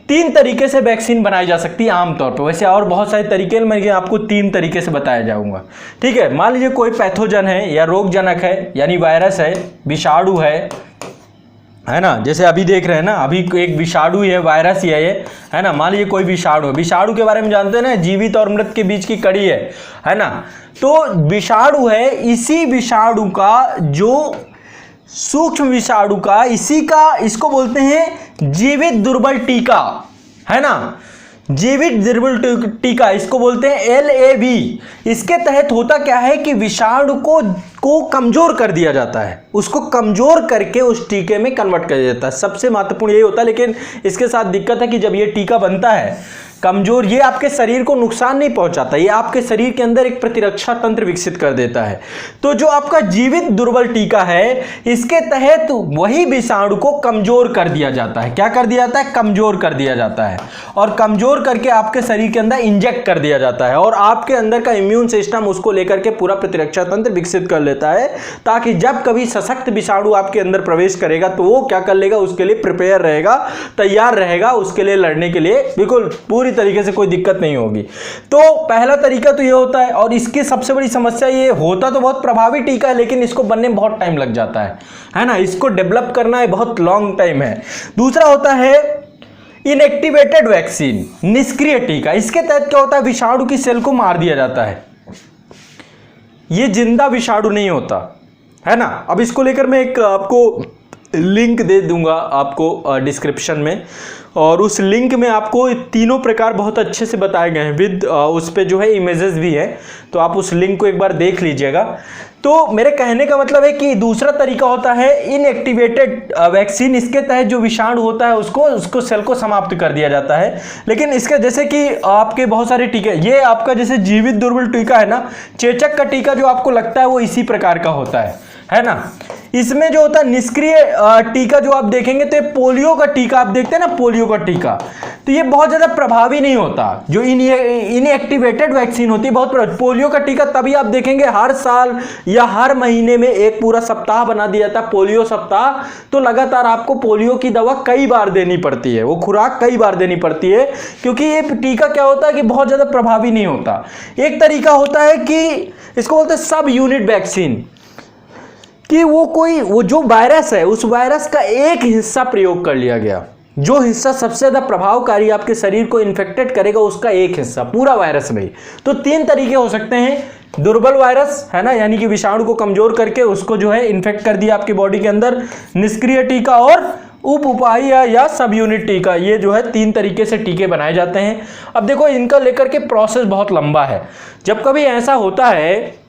3 तरीके से वैक्सीन बनाई जा सकती है आमतौर पर। वैसे और बहुत सारे तरीके, मैं आपको 3 तरीके से बताया जाऊंगा, ठीक है। मान लीजिए कोई पैथोजन है या रोगजनक है, यानी वायरस है, विषाणु है ना, जैसे अभी देख रहे हैं ना, अभी एक विषाणु है, वायरस ही है ये, है ना। मान लीजिए कोई विषाणु है, विषाणु के बारे में जानते हैं ना, जीवित और मृत के बीच की कड़ी है ना। तो विषाणु है, इसी विषाणु का जो सूक्ष्म विषाणु का, इसी का, इसको बोलते हैं जीवित दुर्बल टीका, है ना। जीवित दुर्बल टीका इसको बोलते हैं LAV। इसके तहत होता क्या है कि विषाणु को कमजोर कर दिया जाता है, उसको कमजोर करके उस टीके में कन्वर्ट कर दिया जाता है। सबसे महत्वपूर्ण यही होता है। लेकिन इसके साथ दिक्कत है कि जब ये टीका बनता है कमजोर, ये आपके शरीर को नुकसान नहीं पहुंचाता, ये आपके शरीर के अंदर एक प्रतिरक्षा तंत्र विकसित कर देता है। तो जो आपका जीवित दुर्बल टीका है, इसके तहत वही विषाणु को कमजोर कर दिया जाता है। क्या कर दिया जाता है, कमजोर कर दिया जाता है, और कमजोर करके आपके शरीर के अंदर इंजेक्ट कर दिया जाता है, और आपके अंदर का इम्यून सिस्टम उसको लेकर के पूरा प्रतिरक्षा तंत्र विकसित कर लेता है, ताकि जब कभी सशक्त विषाणु आपके अंदर प्रवेश करेगा तो वो क्या कर लेगा, उसके लिए प्रिपेयर रहेगा, तैयार रहेगा, उसके लिए लड़ने के लिए बिल्कुल पूरी तरीके से कोई दिक्कत नहीं होगी। तो पहला तरीका तो ये होता है, और इसकी सबसे बड़ी समस्या ये होता तो बहुत प्रभावी टीका है, लेकिन इसको बनने में बहुत टाइम लग जाता है ना, इसको डेवलप करना है बहुत लॉन्ग टाइम है। दूसरा होता है इनएक्टिवेटेड वैक्सीन, निष्क्रिय टीका। इसके तहत क्या होता है, विषाणु की सेल को मार दिया जाता है, ये जिंदा विषाणु नहीं होता है ना। अब इसको लेकर मैं एक आपको लिंक दे दूंगा आपको डिस्क्रिप्शन में, और उस लिंक में आपको तीनों प्रकार बहुत अच्छे से बताए गए हैं विद उस पे जो है इमेजेस भी है, तो आप उस लिंक को एक बार देख लीजिएगा। तो मेरे कहने का मतलब है कि दूसरा तरीका होता है इनएक्टिवेटेड वैक्सीन। इसके तहत जो विषाणु होता है उसको सेल को समाप्त कर दिया जाता है। लेकिन इसके जैसे कि आपके बहुत सारे टीके, ये आपका जैसे जीवित दुर्बल टीका है ना, चेचक का टीका जो आपको लगता है वो इसी प्रकार का होता है ना। इसमें जो होता है निष्क्रिय टीका जो आप देखेंगे तो पोलियो का टीका आप देखते हैं ना, पोलियो का टीका, तो ये बहुत ज़्यादा प्रभावी नहीं होता। जो इनएक्टिवेटेड वैक्सीन होती है बहुत पोलियो का टीका तभी आप देखेंगे हर साल या हर महीने में एक पूरा सप्ताह बना दिया जाता है पोलियो सप्ताह, तो लगातार आपको पोलियो की दवा कई बार देनी पड़ती है, वो खुराक कई बार देनी पड़ती है, क्योंकि ये टीका क्या होता है कि बहुत ज़्यादा प्रभावी नहीं होता। एक तरीका होता है कि इसको बोलते हैं सब यूनिट वैक्सीन, कि वो जो वायरस है उस वायरस का एक हिस्सा प्रयोग कर लिया गया, जो हिस्सा सबसे ज़्यादा प्रभावकारी आपके शरीर को इन्फेक्टेड करेगा उसका एक हिस्सा, पूरा वायरस नहीं। तो तीन तरीके हो सकते हैं, दुर्बल वायरस है ना, यानी कि विषाणु को कमजोर करके उसको जो है इन्फेक्ट कर दिया आपकी बॉडी के अंदर, निष्क्रिय टीका और उप उपाय या सब यूनिट टीका, ये जो है तीन तरीके से टीके बनाए जाते हैं। अब देखो इनका लेकर के प्रोसेस बहुत लंबा है। जब कभी ऐसा होता है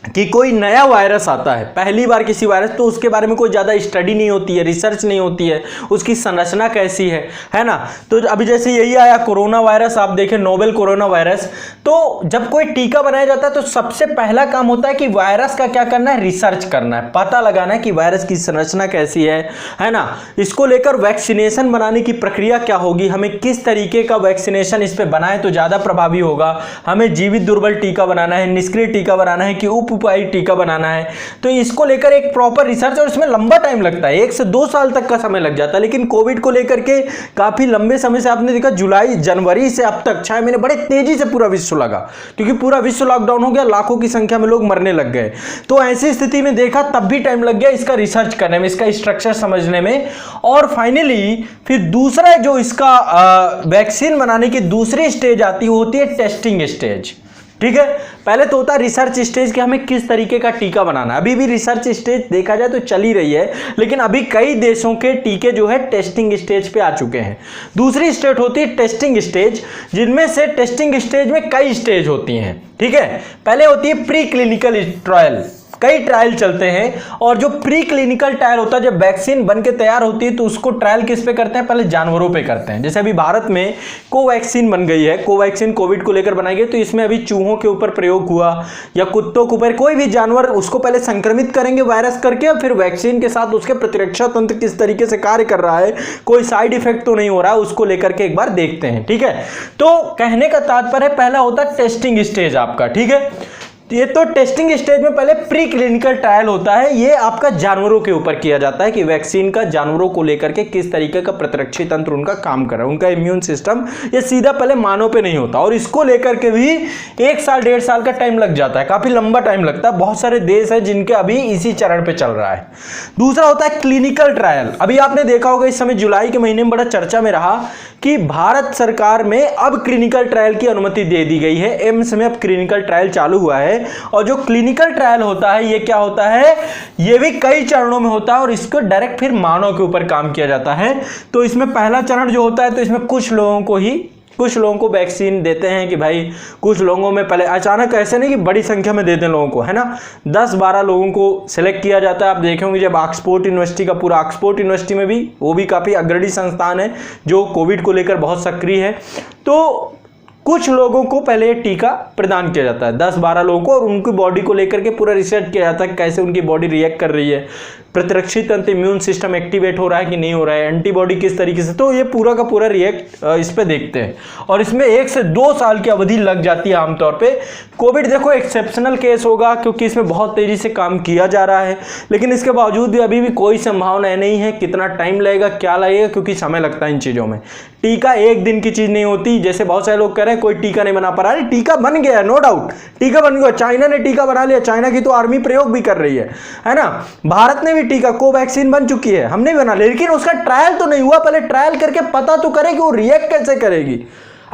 कि कोई नया वायरस आता है, पहली बार किसी वायरस, तो उसके बारे में कोई ज़्यादा स्टडी नहीं होती है, रिसर्च नहीं होती है, उसकी संरचना कैसी है ना। तो अभी जैसे यही आया कोरोना वायरस, आप देखें नोवेल कोरोना वायरस, तो जब कोई टीका बनाया जाता है तो सबसे पहला काम होता है कि वायरस का क्या करना है, रिसर्च करना है, पता लगाना है कि वायरस की संरचना कैसी है ना। इसको लेकर वैक्सीनेशन बनाने की प्रक्रिया क्या होगी, हमें किस तरीके का वैक्सीनेशन इस पर बनाए तो ज़्यादा प्रभावी होगा, हमें जीवित दुर्बल टीका बनाना है, निष्क्रिय टीका बनाना है कि उप उपाय टीका बनाना है। तो इसको लेकर एक प्रॉपर रिसर्च, और इसमें लंबा टाइम लगता है, 1 से 2 साल तक का समय लग जाता है। लेकिन कोविड को लेकर के काफी लंबे समय से आपने देखा, जुलाई जनवरी से अब तक 6 महीने बड़े तेजी से पूरा विश्व लगा, क्योंकि पूरा विश्व लॉकडाउन हो गया, लाखों की संख्या में लोग मरने लग गए। तो ऐसी स्थिति में देखा तब भी टाइम लग गया इसका रिसर्च करने में, इसका स्ट्रक्चर समझने में। और फाइनली फिर दूसरा जो इसका वैक्सीन बनाने की दूसरी स्टेज आती है, वो होती है टेस्टिंग स्टेज। ठीक है, पहले तो होता है रिसर्च स्टेज कि हमें किस तरीके का टीका बनाना है। अभी भी रिसर्च स्टेज देखा जाए तो चल ही रही है, लेकिन अभी कई देशों के टीके जो है टेस्टिंग स्टेज पे आ चुके हैं। दूसरी स्टेज होती है टेस्टिंग स्टेज, जिनमें से टेस्टिंग स्टेज में कई स्टेज होती हैं। ठीक है, पहले होती है प्री क्लिनिकल ट्रायल, कई ट्रायल चलते हैं, और जो प्री क्लिनिकल ट्रायल होता है, जब वैक्सीन बन के तैयार होती है तो उसको ट्रायल किस पे करते हैं, पहले जानवरों पे करते हैं। जैसे अभी भारत में कोवैक्सीन बन गई है, कोवैक्सीन कोविड को लेकर बनाई गई, तो इसमें अभी चूहों के ऊपर प्रयोग हुआ या कुत्तों के ऊपर, कोई भी जानवर, उसको पहले संक्रमित करेंगे वायरस करके, फिर वैक्सीन के साथ उसके प्रतिरक्षा तंत्र किस तरीके से कार्य कर रहा है, कोई साइड इफेक्ट तो नहीं हो रहा है, उसको लेकर के एक बार देखते हैं। ठीक है, तो कहने का तात्पर्य पहला होता है टेस्टिंग स्टेज आपका। ठीक है, ये तो टेस्टिंग स्टेज में पहले प्री क्लिनिकल ट्रायल होता है, ये आपका जानवरों के ऊपर किया जाता है कि वैक्सीन का जानवरों को लेकर के किस तरीके का प्रतिरक्षी तंत्र उनका काम कर रहा है, उनका इम्यून सिस्टम, ये सीधा पहले मानव पे नहीं होता। और इसको लेकर के भी 1 साल 1.5 साल का टाइम लग जाता है, काफी लंबा टाइम लगता है। बहुत सारे देश हैं जिनके अभी इसी चरण पे चल रहा है। दूसरा होता है क्लिनिकल ट्रायल। अभी आपने देखा होगा इस समय जुलाई के महीने में बड़ा चर्चा में रहा कि भारत सरकार में अब क्लिनिकल ट्रायल की अनुमति दे दी गई है, एम्स में अब क्लिनिकल ट्रायल चालू हुआ है। और जो क्लिनिकल ट्रायल होता है ये क्या होता है, ये भी कई चरणों में होता है, और इसको डायरेक्ट फिर मानव के ऊपर काम किया जाता है। तो इसमें पहला चरण जो होता है, तो इसमें कुछ लोगों को वैक्सीन देते हैं कि भाई कुछ लोगों में पहले अचानक, ऐसे नहीं कि बड़ी संख्या में देते हैं लोगों को, है ना, 10-12 लोगों को सिलेक्ट किया जाता है। आप देखेंगे जब ऑक्सफोर्ड यूनिवर्सिटी का पूरा, ऑक्सफोर्ड यूनिवर्सिटी में भी, वो भी काफ़ी अग्रणी संस्थान है जो कोविड को लेकर बहुत सक्रिय है, तो कुछ लोगों को पहले टीका प्रदान किया जाता है, 10-12 लोगों को, और उनकी बॉडी को लेकर के पूरा रिसर्च किया जाता है कैसे उनकी बॉडी रिएक्ट कर रही है, प्रतिरक्षी तंत्र इम्यून सिस्टम एक्टिवेट हो रहा है कि नहीं हो रहा है, एंटीबॉडी किस तरीके से, तो ये पूरा का पूरा रिएक्ट इस पे देखते हैं। और इसमें 1 से 2 साल की अवधि लग जाती है आमतौर पे। कोविड देखो एक्सेप्शनल केस होगा क्योंकि इसमें बहुत तेजी से काम किया जा रहा है, लेकिन इसके बावजूद भी अभी भी कोई संभावना नहीं है कितना टाइम लगेगा, क्या लगेगा, क्योंकि समय लगता है इन चीज़ों में। टीका एक दिन की चीज़ नहीं होती, जैसे बहुत सारे लोग कह रहे हैं कोई टीका नहीं बना पा रहा है। टीका बन गया, नो डाउट टीका बन गया, चाइना ने टीका बना लिया, चाइना की तो आर्मी प्रयोग भी कर रही है ना। भारत ने भी टीका कोवैक्सीन बन चुकी है, हमने भी बना लिया, लेकिन उसका ट्रायल तो नहीं हुआ। पहले ट्रायल करके पता तो करे कि वो रिएक्ट कैसे करेगी।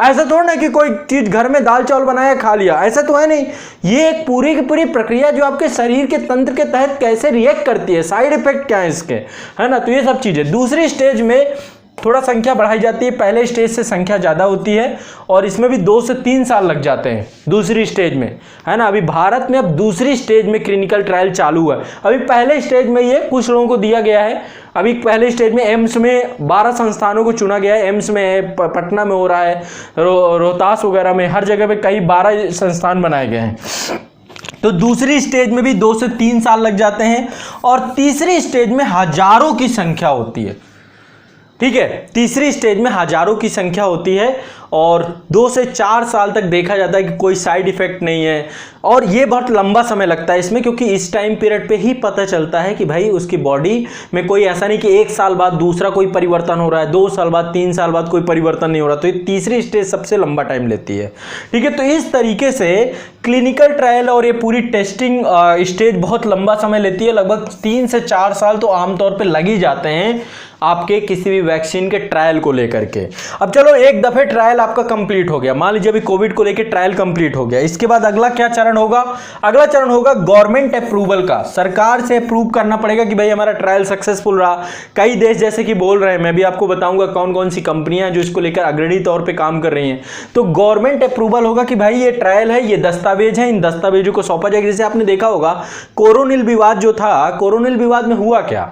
ऐसा थोड़ा ना कि कोई चीज घर में दाल चावल बनाया खा लिया, ऐसा तो है नहीं। ये एक पूरी की पूरी प्रक्रिया जो आपके शरीर के तंत्र के तहत कैसे रिएक्ट करती है, साइड इफेक्ट क्या है इसके, है ना। तो ये सब चीजें दूसरी स्टेज में थोड़ा संख्या बढ़ाई जाती है, पहले स्टेज से संख्या ज़्यादा होती है, और इसमें भी 2 से 3 साल लग जाते हैं दूसरी स्टेज में, है ना। अभी भारत में अब दूसरी स्टेज में क्लिनिकल ट्रायल चालू है। अभी पहले स्टेज में ये कुछ लोगों को दिया गया है। अभी पहले स्टेज में एम्स में 12 संस्थानों को चुना गया है, एम्स में है, पटना में हो रहा है, रोहतास वगैरह में, हर जगह पे कई 12 संस्थान बनाए गए हैं। तो दूसरी स्टेज में भी 2 से 3 साल लग जाते हैं, और तीसरी स्टेज में हजारों की संख्या होती है। ठीक है, तीसरी स्टेज में हजारों की संख्या होती है, और 2 से 4 साल तक देखा जाता है कि कोई साइड इफेक्ट नहीं है। और ये बहुत लंबा समय लगता है इसमें, क्योंकि इस टाइम पीरियड पे ही पता चलता है कि भाई उसकी बॉडी में कोई ऐसा नहीं कि 1 साल बाद दूसरा कोई परिवर्तन हो रहा है, 2 साल बाद 3 साल बाद कोई परिवर्तन नहीं हो रहा। तो ये तीसरी स्टेज सबसे लंबा टाइम लेती है। ठीक है, तो इस तरीके से क्लिनिकल ट्रायल और ये पूरी टेस्टिंग स्टेज बहुत लंबा समय लेती है, लगभग 3 से 4 साल तो आमतौर पर लग ही जाते हैं आपके किसी भी वैक्सीन के ट्रायल को लेकर के। अब चलो एक दफे ट्रायल आपका कंप्लीट हो गया, मान लीजिए अभी कोविड को लेकर ट्रायल कंप्लीट हो गया, इसके बाद अगला क्या चरण होगा? अगला चरण होगा गवर्नमेंट अप्रूवल का। सरकार से अप्रूव करना पड़ेगा कि भाई हमारा ट्रायल सक्सेसफुल रहा। कई देश जैसे कि बोल रहे हैं, मैं भी आपको बताऊंगा कौन कौन सी कंपनियां हैं जो इसको लेकर अग्रणी तौर पर काम कर रही हैं। तो गवर्नमेंट अप्रूवल होगा कि भाई ये ट्रायल है, ये दस्तावेज है, इन दस्तावेजों को सौंपा जाएगा। जैसे आपने देखा होगा कोरोनिल विवाद जो था, कोरोनिल विवाद में हुआ क्या,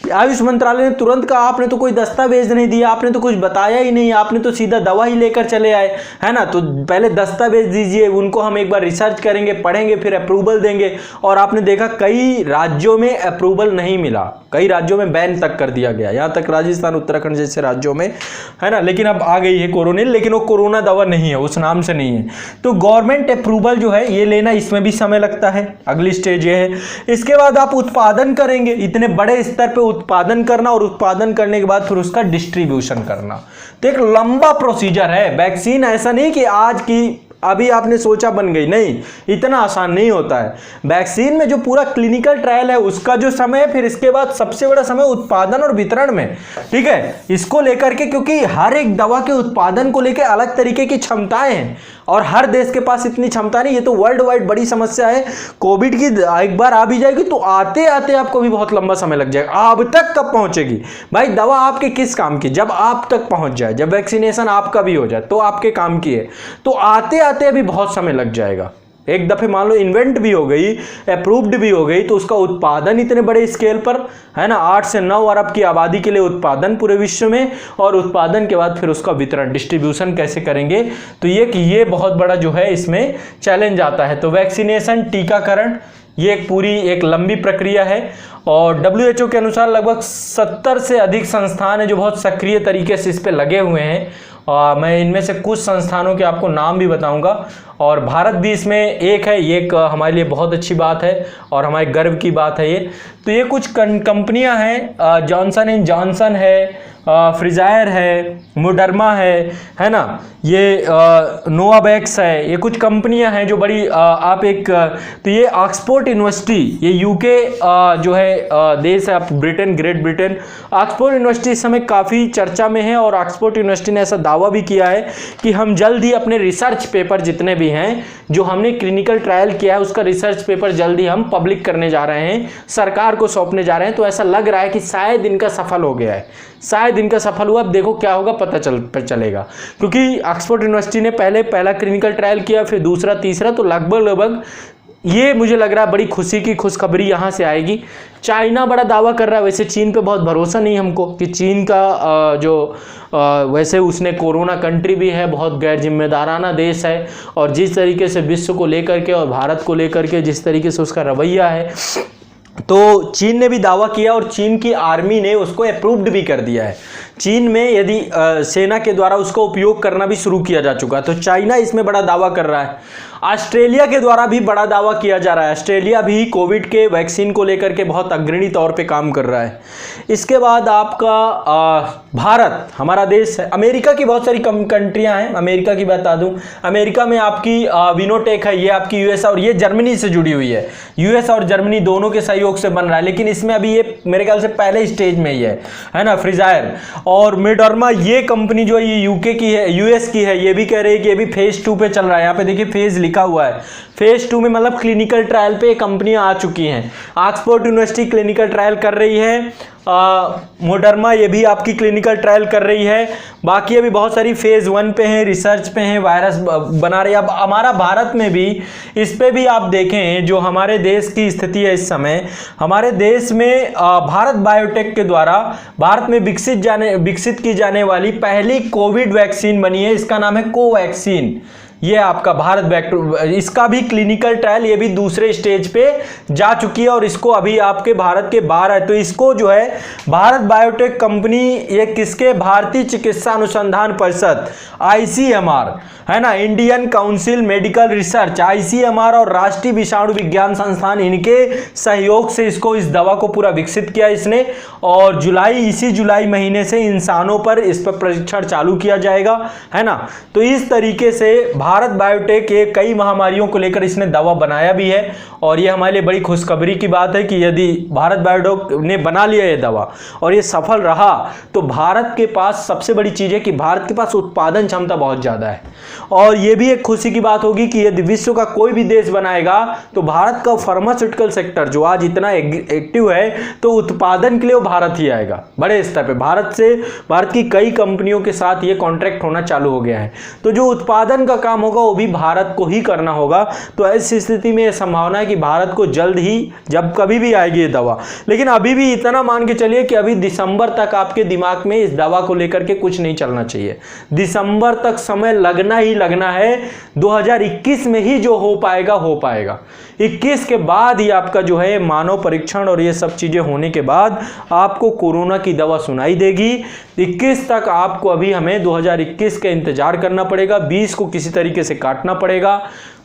आयुष मंत्रालय ने तुरंत कहा आपने तो कोई दस्तावेज नहीं दिया, आपने तो कुछ बताया ही नहीं, आपने तो सीधा दवा ही लेकर चले आए, है ना। तो पहले दस्तावेज दीजिए, उनको हम एक बार रिसर्च करेंगे, पढ़ेंगे, फिर अप्रूवल देंगे। और आपने देखा कई राज्यों में अप्रूवल नहीं मिला, कई राज्यों में बैन तक कर दिया गया, यहाँ तक राजस्थान उत्तराखंड जैसे राज्यों में, है ना। लेकिन अब आ गई है कोरोनिल, लेकिन वो कोरोना दवा नहीं है, उस नाम से नहीं है। तो गवर्नमेंट अप्रूवल जो है ये लेना, इसमें भी समय लगता है। अगली स्टेज ये है। इसके बाद आप उत्पादन करेंगे, इतने बड़े स्तर पे उत्पादन करना, और उत्पादन करने के बाद फिर उसका डिस्ट्रीब्यूशन करना। तो एक लंबा प्रोसीजर है। वैक्सीन ऐसा नहीं कि आज की अभी आपने सोचा बन गई, नहीं, इतना आसान नहीं होता है। वैक्सीन में जो पूरा क्लिनिकल ट्रायल है उसका जो समय है, फिर इसके बाद सबसे बड़ा समय उत्पादन और वितरण में। ठीक है, इसको लेकर के, क्योंकि हर एक दवा के उत्पादन को लेकर अलग तरीके की क्षमताएं हैं, और हर देश के पास इतनी क्षमता नहीं। ये तो वर्ल्ड वाइड बड़ी समस्या है। कोविड की एक बार आ भी जाएगी तो आते आते आपको भी बहुत लंबा समय लग जाएगा। आप तक कब पहुंचेगी भाई दवा? आपके किस काम की? जब आप तक पहुंच जाए, जब वैक्सीनेशन आपका भी हो जाए तो आपके काम की है। तो आते आते अभी बहुत समय लग जाएगा। एक दफे मान लो इन्वेंट भी हो गई, अप्रूव्ड भी हो गई, तो उसका उत्पादन इतने बड़े स्केल पर, है ना, 8 से 9 अरब की आबादी के लिए उत्पादन पूरे विश्व में, और उत्पादन के बाद फिर उसका वितरण, डिस्ट्रीब्यूशन कैसे करेंगे। तो ये बहुत बड़ा जो है इसमें चैलेंज आता है। तो वैक्सीनेशन, टीकाकरण, ये एक पूरी एक लंबी प्रक्रिया है। और WHO के अनुसार लगभग 70 से अधिक संस्थान है जो बहुत सक्रिय तरीके से इस पे लगे हुए हैं। मैं इनमें से कुछ संस्थानों के आपको नाम भी बताऊंगा, और भारत भी इसमें एक है। ये एक हमारे लिए बहुत अच्छी बात है और हमारे गर्व की बात है ये। तो ये कुछ कंपनियां हैं, जॉनसन एंड जॉनसन है, फ्रिजायर है, मोडर्मा है ना, ये नोवावैक्स है। ये कुछ कंपनियां हैं जो बड़ी आप एक तो ये ऑक्सफोर्ड यूनिवर्सिटी, ये यूके जो है देश है, आप Britain, great Britain. Oxford university इस समय काफ़ी चर्चा में है, और ऑक्सफोर्ड यूनिवर्सिटी ने ऐसा दावा भी किया है कि हम जल्द ही अपने रिसर्च पेपर जितने भी हैं जो हमने क्लिनिकल ट्रायल किया है उसका रिसर्च पेपर जल्द ही हम पब्लिक करने जा रहे हैं, सरकार को सौंपने जा रहे हैं। तो ऐसा लग रहा है कि शायद इनका सफल हो गया है, शायद इनका सफल हुआ। अब देखो क्या होगा, पता चलेगा। क्योंकि ऑक्सफोर्ड यूनिवर्सिटी ने पहला क्लिनिकल ट्रायल किया, फिर दूसरा, तीसरा, तो लगभग ये मुझे लग रहा है बड़ी खुशी की खुशखबरी यहाँ से आएगी। चाइना बड़ा दावा कर रहा है, वैसे चीन पे बहुत भरोसा नहीं हमको कि चीन का वैसे उसने कोरोना कंट्री भी है, बहुत गैर जिम्मेदाराना देश है, और जिस तरीके से विश्व को लेकर के और भारत को लेकर के जिस तरीके से उसका रवैया है, तो चीन ने भी दावा किया और चीन की आर्मी ने उसको अप्रूव्ड भी कर दिया है। चीन में यदि सेना के द्वारा उसका उपयोग करना भी शुरू किया जा चुका है। तो चाइना इसमें बड़ा दावा कर रहा है। ऑस्ट्रेलिया के द्वारा भी बड़ा दावा किया जा रहा है। ऑस्ट्रेलिया भी कोविड के वैक्सीन को लेकर के बहुत अग्रणी तौर पे काम कर रहा है। इसके बाद आपका भारत, हमारा देश है। अमेरिका की बहुत सारी कंट्रियां हैं। अमेरिका की बता दूं, अमेरिका में आपकी विनोटेक है, ये आपकी यूएस और ये जर्मनी से जुड़ी हुई है। यूएस और जर्मनी दोनों के सहयोग से बन रहा है, लेकिन इसमें अभी ये मेरे ख्याल से पहले स्टेज में ही है ना, फ्रिजायर और मेडर्मा। ये कंपनी जो है ये यूके की है, यूएस की है। ये भी कह रही है कि ये भी फेज 2 पे चल रहा है। यहाँ पे देखिए फेज लिखा हुआ है। फेज 2 में मतलब क्लिनिकल ट्रायल पे कंपनियां आ चुकी हैं। ऑक्सफोर्ड यूनिवर्सिटी क्लिनिकल ट्रायल कर रही है, मोडर्मा ये भी आपकी क्लिनिकल ट्रायल कर रही है। बाकी अभी बहुत सारी फेज 1 पे हैं, रिसर्च पे हैं, वायरस बना रही है। अब हमारा भारत में भी इस पे भी आप देखें जो हमारे देश की स्थिति है इस समय, हमारे देश में भारत बायोटेक के द्वारा भारत में विकसित की जाने वाली पहली कोविड वैक्सीन बनी है। इसका नाम है कोवैक्सीन। ये आपका भारत इसका भी क्लिनिकल ट्रायल ये भी दूसरे स्टेज पे जा चुकी है और इसको अभी आपके भारत के बाहर है। तो इसको जो है भारत बायोटेक कंपनी, ये किसके, भारतीय चिकित्सा अनुसंधान परिषद ICMR है ना, Indian council medical research ICMR और राष्ट्रीय विषाणु विज्ञान संस्थान, इनके सहयोग से इसको, इस दवा को पूरा विकसित किया इसने। और इसी जुलाई महीने से इंसानों पर इस पर परीक्षण चालू किया जाएगा, है ना। तो इस तरीके से भारत बायोटेक ये कई महामारियों को लेकर इसने दवा बनाया भी है। और ये हमारे लिए बड़ी खुशखबरी की बात है कि यदि भारत बायोटेक ने बना लिया ये दवा और ये सफल रहा, तो भारत के पास सबसे बड़ी चीज़ है कि भारत के पास उत्पादन क्षमता बहुत ज़्यादा है। और ये भी एक खुशी की बात होगी कि यदि विश्व का कोई भी देश बनाएगा तो भारत का फार्मास्यूटिकल सेक्टर जो आज इतना एक्टिव है, तो उत्पादन के लिए वो भारत ही आएगा बड़े स्तर पे। भारत की कई कंपनियों के साथ ये कॉन्ट्रैक्ट होना चालू हो गया है। तो जो उत्पादन का काम होगा वो भी भारत को ही करना होगा। तो ऐसी स्थिति में यह संभावना है कि भारत को जल्द ही, जब कभी भी आएगी ये दवा, लेकिन अभी भी इतना मान के चलिए कि अभी दिसंबर तक आपके दिमाग में इस दवा को लेकर के कुछ नहीं चलना चाहिए। दिसंबर तक समय लगना ही लगना है। 2021 में ही जो हो पाएगा। 21 के बाद ही आपका जो है मानव परीक्षण और ये सब चीजें होने के बाद आपको कोरोना की दवा सुनाई देगी। 21 तक आपको अभी हमें 2021 का इंतजार करना पड़ेगा। 20 को किसी तरीके से काटना पड़ेगा।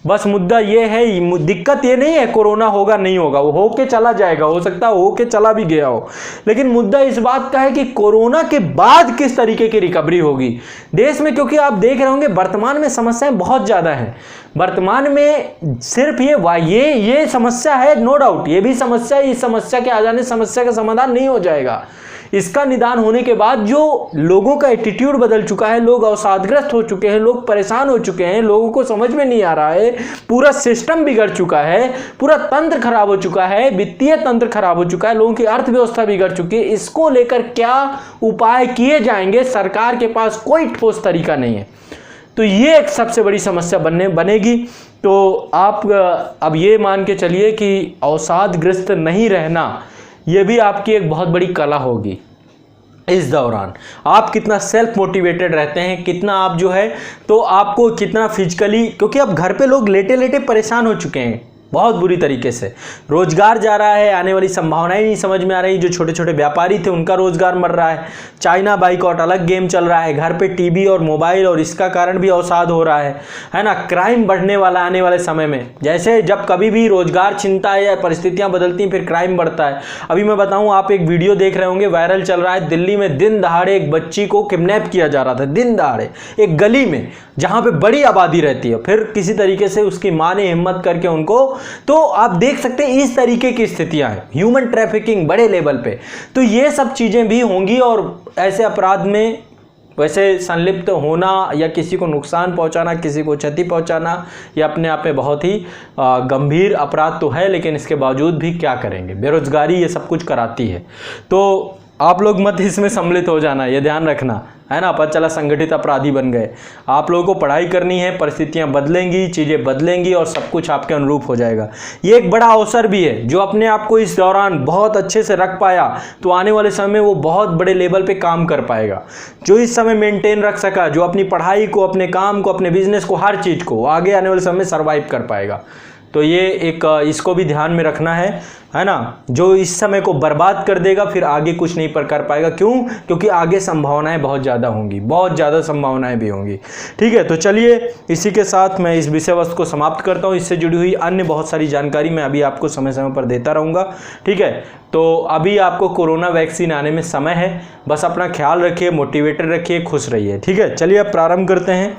बस मुद्दा ये है, दिक्कत ये नहीं है कोरोना होगा नहीं होगा, वो होके चला जाएगा, हो सकता है होके चला भी गया हो, लेकिन मुद्दा इस बात का है कि कोरोना के बाद किस तरीके की रिकवरी होगी देश में। क्योंकि आप देख रहे होंगे वर्तमान में समस्याएं बहुत ज़्यादा हैं। वर्तमान में सिर्फ ये समस्या है, नो डाउट ये भी समस्या, इस समस्या के आ जाने समस्या का समाधान नहीं हो जाएगा। इसका निदान होने के बाद जो लोगों का एटीट्यूड बदल चुका है, लोग अवसादग्रस्त हो चुके हैं, लोग परेशान हो चुके हैं, लोगों को समझ में नहीं आ रहा है, पूरा सिस्टम बिगड़ चुका है, पूरा तंत्र खराब हो चुका है, वित्तीय तंत्र खराब हो चुका है, लोगों की अर्थव्यवस्था बिगड़ चुकी है। इसको लेकर क्या उपाय किए जाएंगे, सरकार के पास कोई ठोस तरीका नहीं है। तो ये एक सबसे बड़ी समस्या बनेगी। तो आप अब ये मान के चलिए कि अवसादग्रस्त नहीं रहना, ये भी आपकी एक बहुत बड़ी कला होगी। इस दौरान आप कितना सेल्फ मोटिवेटेड रहते हैं, कितना आप जो है, तो आपको कितना फिजिकली, क्योंकि अब घर पे लोग लेटे लेटे परेशान हो चुके हैं बहुत बुरी तरीके से। रोजगार जा रहा है, आने वाली संभावनाएं नहीं समझ में आ रही। जो छोटे छोटे व्यापारी थे उनका रोजगार मर रहा है। चाइना बाइकआउट अलग गेम चल रहा है, घर पे टीवी और मोबाइल, और इसका कारण भी अवसाद हो रहा है ना। क्राइम बढ़ने वाला आने वाले समय में, जैसे जब कभी भी रोजगार छिनता है या परिस्थितियां बदलती हैं, फिर क्राइम बढ़ता है। अभी मैं बताऊं, आप एक वीडियो देख रहे होंगे, वायरल चल रहा है, दिल्ली में दिन दहाड़े एक बच्ची को किडनैप किया जा रहा था, दिन दहाड़े एक गली में जहां पे बड़ी आबादी रहती है। फिर किसी तरीके से उसकी मां ने हिम्मत करके उनको, तो आप देख सकते हैं इस तरीके की स्थितियां हैं, ह्यूमन ट्रैफिकिंग बड़े लेवल पे। तो ये सब चीजें भी होंगी और ऐसे अपराध में वैसे संलिप्त होना या किसी को नुकसान पहुंचाना, किसी को क्षति पहुंचाना, ये अपने आप में बहुत ही गंभीर अपराध तो है, लेकिन इसके बावजूद भी क्या करेंगे, बेरोजगारी ये सब कुछ कराती है। तो आप लोग मत इसमें सम्मिलित हो जाना, ये ध्यान रखना। है ना, पता चला संगठित अपराधी बन गए। आप लोगों को पढ़ाई करनी है, परिस्थितियां बदलेंगी, चीज़ें बदलेंगी और सब कुछ आपके अनुरूप हो जाएगा। ये एक बड़ा अवसर भी है, जो अपने आप को इस दौरान बहुत अच्छे से रख पाया तो आने वाले समय में वो बहुत बड़े लेवल पे काम कर पाएगा। जो इस समय मेंटेन रख सका, जो अपनी पढ़ाई को, अपने काम को, अपने बिजनेस को, हर चीज़ को आगे आने वाले समय में सर्वाइव कर पाएगा। तो ये एक इसको भी ध्यान में रखना है ना। जो इस समय को बर्बाद कर देगा फिर आगे कुछ नहीं कर पाएगा। क्यों? क्योंकि आगे संभावनाएं बहुत ज़्यादा होंगी, बहुत ज़्यादा संभावनाएं भी होंगी। ठीक है, तो चलिए इसी के साथ मैं इस विषय वस्तु को समाप्त करता हूँ। इससे जुड़ी हुई अन्य बहुत सारी जानकारी मैं अभी आपको समय समय पर देता रहूँगा। ठीक है, तो अभी आपको कोरोना वैक्सीन आने में समय है, बस अपना ख्याल रखिए, मोटिवेटेड रखिए, खुश रहिए। ठीक है, चलिए अब प्रारंभ करते हैं।